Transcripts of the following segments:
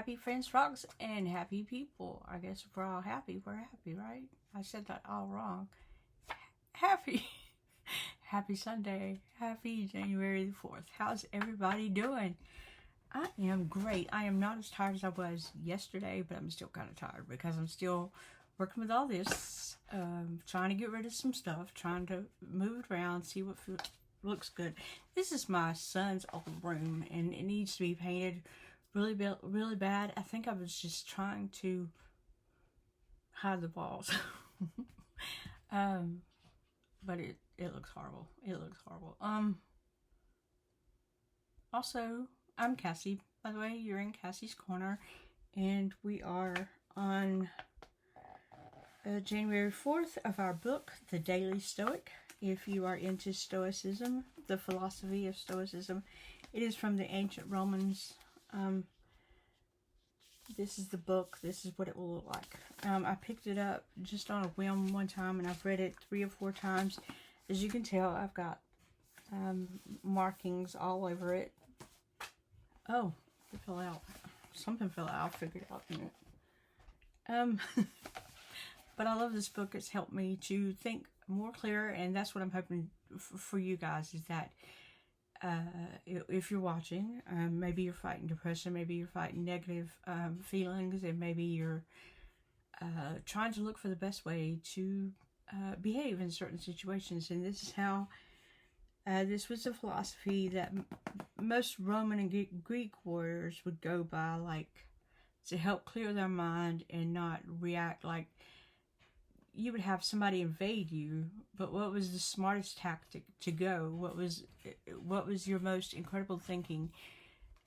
happy friends, frogs, and happy people. I guess if we're all happy, we're happy, right? I said that all wrong. Happy. Happy Sunday. Happy January the 4th. How's everybody doing? I am great. I am not as tired as I was yesterday, but I'm still kind of tired because I'm still working with all this, trying to get rid of some stuff, trying to move it around, see what looks good. This is my son's old room, and it needs to be painted really bad. I think I was just trying to hide the walls. But it looks horrible. It looks horrible. Also, I'm Cassie. By the way, you're in Cassie's Corner, and we are on January 4th of our book, The Daily Stoic. If you are into Stoicism, the philosophy of Stoicism, it is from the ancient Romans. This is the book. This is what it will look like. I picked it up just on a whim one time, and I've read it 3 or 4 times. As you can tell, I've got markings all over it. Oh, it fell out. Something fell out. I'll figure it out in a minute. But I love this book. It's helped me to think more clear, and that's what I'm hoping for you guys, is that if you're watching, maybe you're fighting depression, maybe you're fighting negative feelings, and maybe you're trying to look for the best way to behave in certain situations. And this is how, this was a philosophy that most Roman and Greek warriors would go by, like, to help clear their mind and not react like you would have somebody invade you. But what was the smartest tactic to go? What was your most incredible thinking,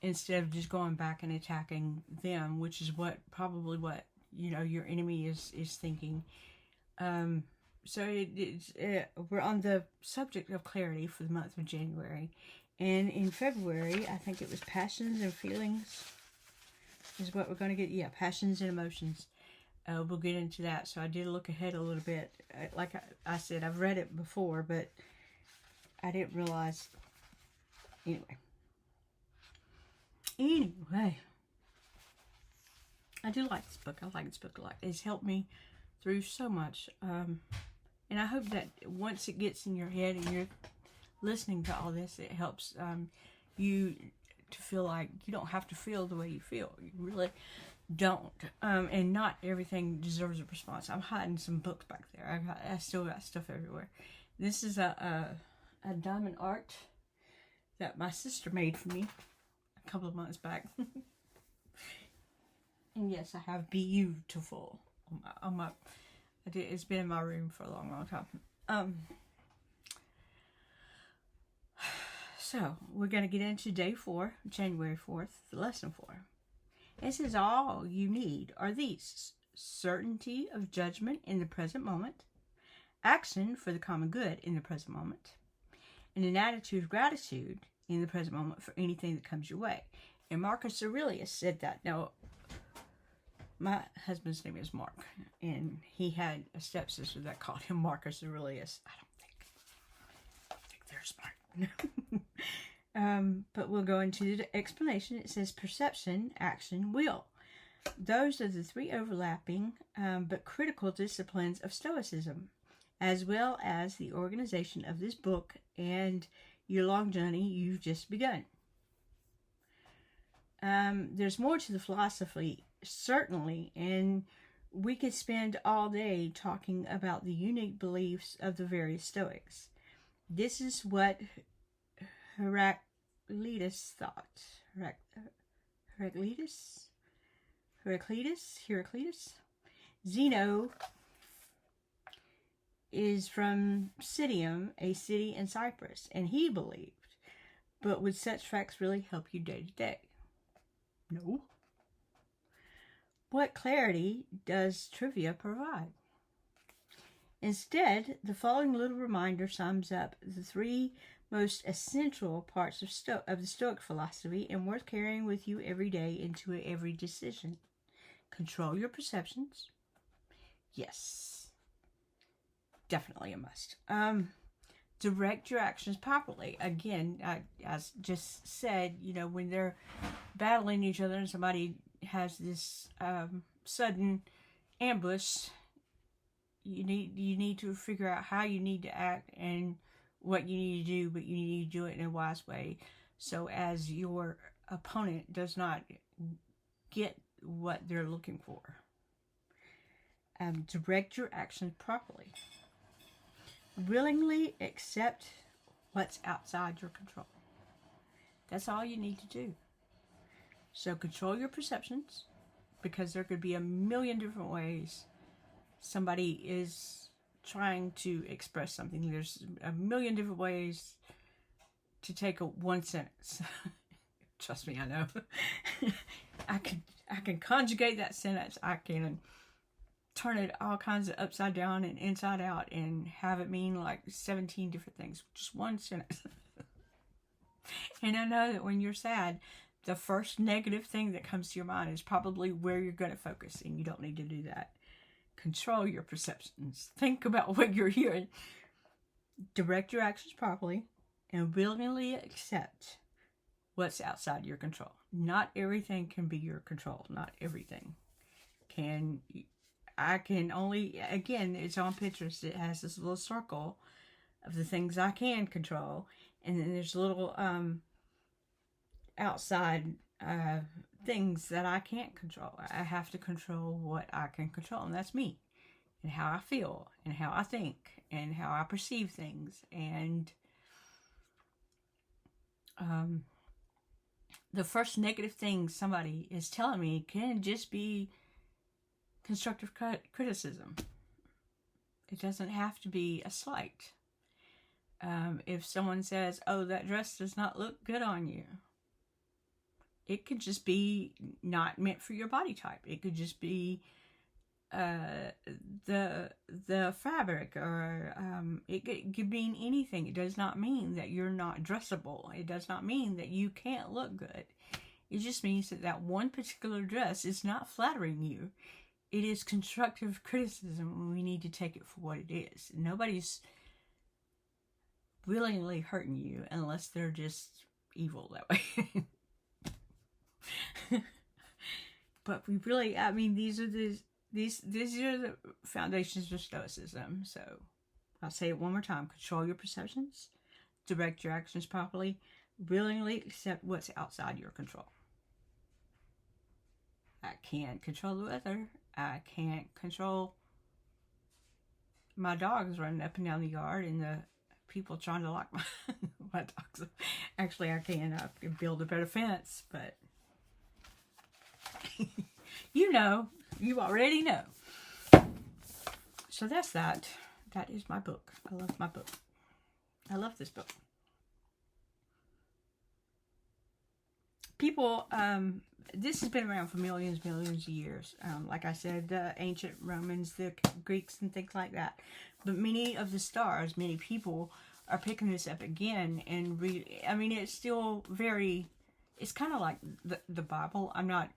instead of just going back and attacking them, which is probably what your enemy is thinking. So we're on the subject of clarity for the month of January, and in February I think it was passions and feelings is what we're going to get. Yeah, passions and emotions. We'll get into that. So I did look ahead a little bit. Like I said, I've read it before, but I didn't realize. Anyway, I do like this book. I like this book a lot. It's helped me through so much. And I hope that once it gets in your head and you're listening to all this, it helps you to feel like you don't have to feel the way you feel. You really don't. And not everything deserves a response. I'm hiding some books back there. I still got stuff everywhere. This is a diamond art that my sister made for me a couple of months back. And yes, I have beautiful on my it's been in my room for a long time. So we're going to get into day 4, January 4th, lesson 4. It says all you need are these: certainty of judgment in the present moment, action for the common good in the present moment, and an attitude of gratitude in the present moment for anything that comes your way. And Marcus Aurelius said that. Now, my husband's name is Mark, and he had a stepsister that called him Marcus Aurelius. I don't think they're smart. But we'll go into the explanation. It says perception, action, will. Those are the 3 overlapping but critical disciplines of Stoicism, as well as the organization of this book and your long journey you've just begun. There's more to the philosophy, certainly, and we could spend all day talking about the unique beliefs of the various Stoics. This is what Heraclitus thought. Heraclitus? Zeno is from Citium, a city in Cyprus, and he believed, but would such facts really help you day to day? No. What clarity does trivia provide? Instead, the following little reminder sums up the 3 most essential parts of the Stoic philosophy, and worth carrying with you every day into every decision. Control your perceptions. Yes. Definitely a must. Direct your actions properly. Again, as just said, when they're battling each other and somebody has this sudden ambush, you need to figure out how you need to act and what you need to do, but you need to do it in a wise way, so as your opponent does not get what they're looking for. Direct your actions properly. Willingly accept what's outside your control. That's all you need to do. So control your perceptions, because there could be a million different ways somebody is trying to express something. There's a million different ways to take one sentence. Trust me, I know. I can conjugate that sentence. I can turn it all kinds of upside down and inside out and have it mean like 17 different things. Just one sentence. And I know that when you're sad, the first negative thing that comes to your mind is probably where you're going to focus, and you don't need to do that. Control your perceptions. Think about what you're hearing. Direct your actions properly, and willingly accept what's outside your control. Not everything can be your control. Not everything can. I can only, again, it's on Pinterest. It has this little circle of the things I can control, and then there's little outside things that I can't control. I have to control what I can control, and that's me, and how I feel, and how I think, and how I perceive things. And the first negative thing somebody is telling me can just be constructive criticism. It doesn't have to be a slight. If someone says, "Oh, that dress does not look good on you," it could just be not meant for your body type. It could just be the fabric, or it could mean anything. It does not mean that you're not dressable. It does not mean that you can't look good. It just means that one particular dress is not flattering you. It is constructive criticism, and we need to take it for what it is. Nobody's willingly hurting you unless they're just evil that way. But we really, I mean, these are the foundations of Stoicism. So I'll say it one more time. Control your perceptions, direct your actions properly, willingly accept what's outside your control. I can't control the weather. I can't control my dogs running up and down the yard and the people trying to lock my dogs. Actually, I can. I can build a better fence, but you already know. So that's that. That is my book. I love my book. I love this book. People, this has been around for millions of years. Like I said, the ancient Romans, the Greeks, and things like that. But many of the stars, many people are picking this up again. And it's still it's kind of like the Bible. I'm not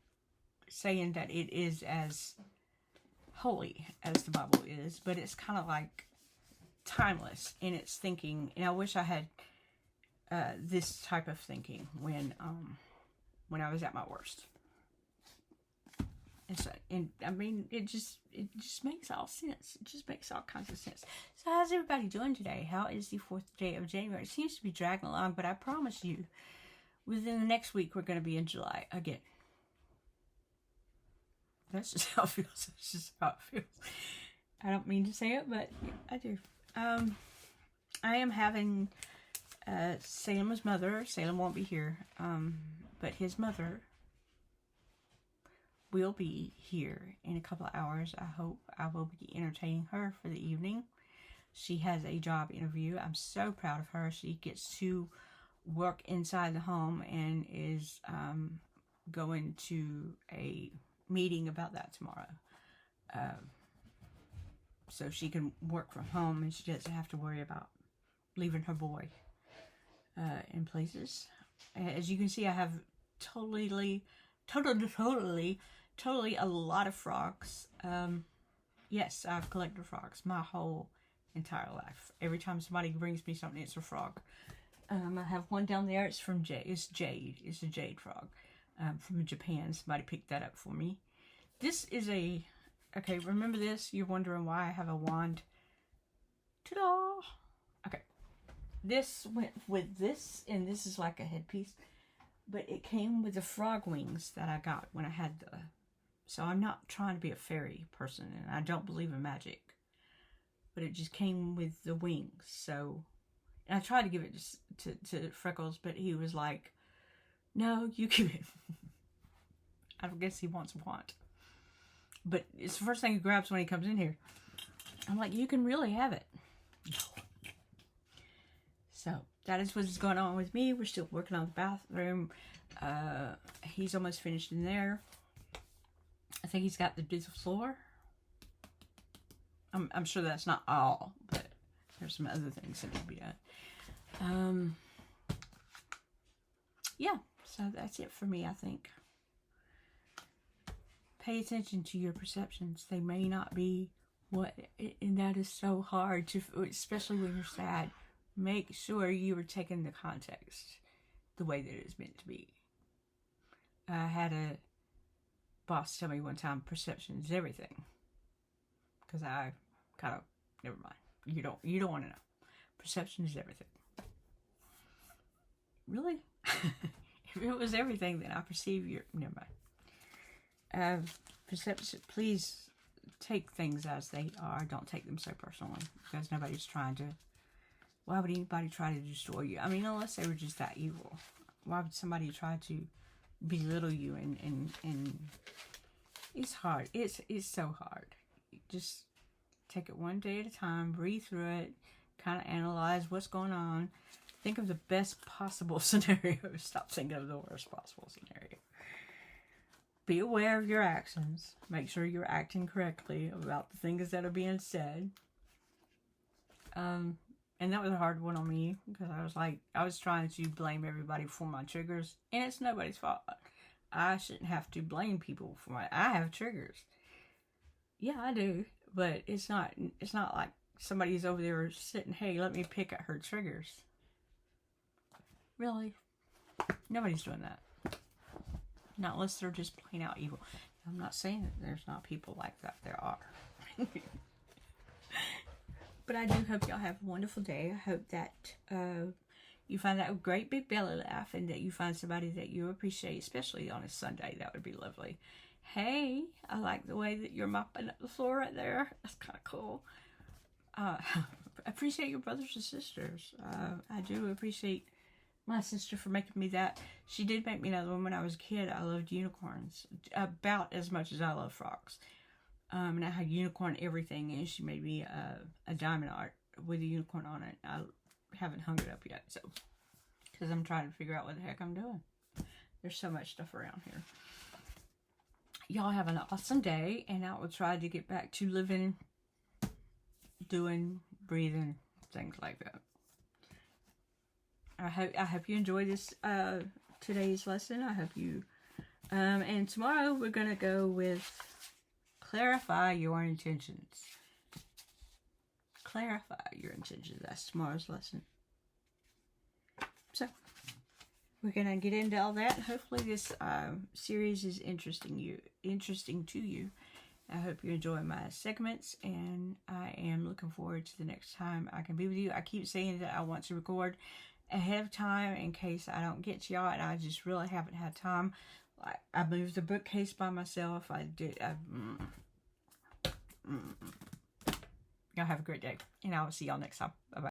saying that it is as holy as the Bible is, but it's kind of like timeless in its thinking. And I wish I had this type of thinking when I was at my worst. And it just makes all sense. It just makes all kinds of sense. So how's everybody doing today? How is the 4th day of January? It seems to be dragging along, but I promise you, within the next week, we're going to be in July again. That's just how it feels. That's just how it feels. I don't mean to say it, but I do. I am having Salem's mother. Salem won't be here, but his mother will be here in a couple of hours. I hope I will be entertaining her for the evening. She has a job interview. I'm so proud of her. She gets to work inside the home and is going to a meeting about that tomorrow. So she can work from home and she doesn't have to worry about leaving her boy in places. As you can see, I have totally a lot of frogs. Yes, I've collected frogs my whole entire life. Every time somebody brings me something, it's a frog. I have one down there. It's from Jade. It's Jade. It's a jade frog. from Japan. Somebody picked that up for me. This is a... Okay, remember this? You're wondering why I have a wand. Ta-da! Okay. This went with this, and this is like a headpiece. But it came with the frog wings that I got when I had the... So I'm not trying to be a fairy person, and I don't believe in magic. But it just came with the wings, so... And I tried to give it to Freckles, but he was like, no, you keep it. I guess he wants a wand. But it's the first thing he grabs when he comes in here. I'm like, you can really have it. No. So, that is what's going on with me. We're still working on the bathroom. He's almost finished in there. I think he's got the floor. I'm sure that's not all, but there's some other things that need to be done. Yeah, so that's it for me, I think. Pay attention to your perceptions. They may not be what, and that is so hard, to, especially when you're sad. Make sure you are taking the context the way that it is meant to be. I had a boss tell me one time, perception is everything. Because I kind of, never mind. You don't want to know. Perception is everything. Really? If it was everything, then I perceive your... Never mind. Perception, please take things as they are. Don't take them so personally. Because nobody's trying to... Why would anybody try to destroy you? I mean, unless they were just that evil. Why would somebody try to belittle you? And it's hard. It's so hard. Just take it one day at a time. Breathe through it. Kind of analyze what's going on. Think of the best possible scenario. Stop thinking of the worst possible scenario. Be aware of your actions. Make sure you're acting correctly about the things that are being said. And that was a hard one on me, because I was trying to blame everybody for my triggers, and it's nobody's fault. I shouldn't have to blame people for I have triggers. Yeah, I do, but it's not like somebody's over there sitting, hey, let me pick at her triggers. Really? Nobody's doing that. Not unless they're just plain out evil. I'm not saying that there's not people like that. There are. But I do hope y'all have a wonderful day. I hope that you find that great big belly laugh, and that you find somebody that you appreciate, especially on a Sunday. That would be lovely. Hey, I like the way that you're mopping up the floor right there. That's kind of cool. Appreciate your brothers and sisters. I do appreciate my sister for making me that. She did make me another one when I was a kid. I loved unicorns about as much as I love frogs. And I had unicorn everything, and she made me a diamond art with a unicorn on it. I haven't hung it up yet, so, because I'm trying to figure out what the heck I'm doing. There's so much stuff around here. Y'all have an awesome day, and I will try to get back to living, doing, breathing, things like that. I hope you enjoy this today's lesson. I hope you and tomorrow we're gonna go with clarify your intentions. Clarify your intentions. That's tomorrow's lesson. So we're gonna get into all that. Hopefully this series is interesting to you. I hope you enjoy my segments, and I am looking forward to the next time I can be with you. I keep saying that I want to record ahead of time in case I don't get to y'all, and I just really haven't had time. I moved the bookcase by myself. Y'all have a great day, and I will see y'all next time. Bye-bye.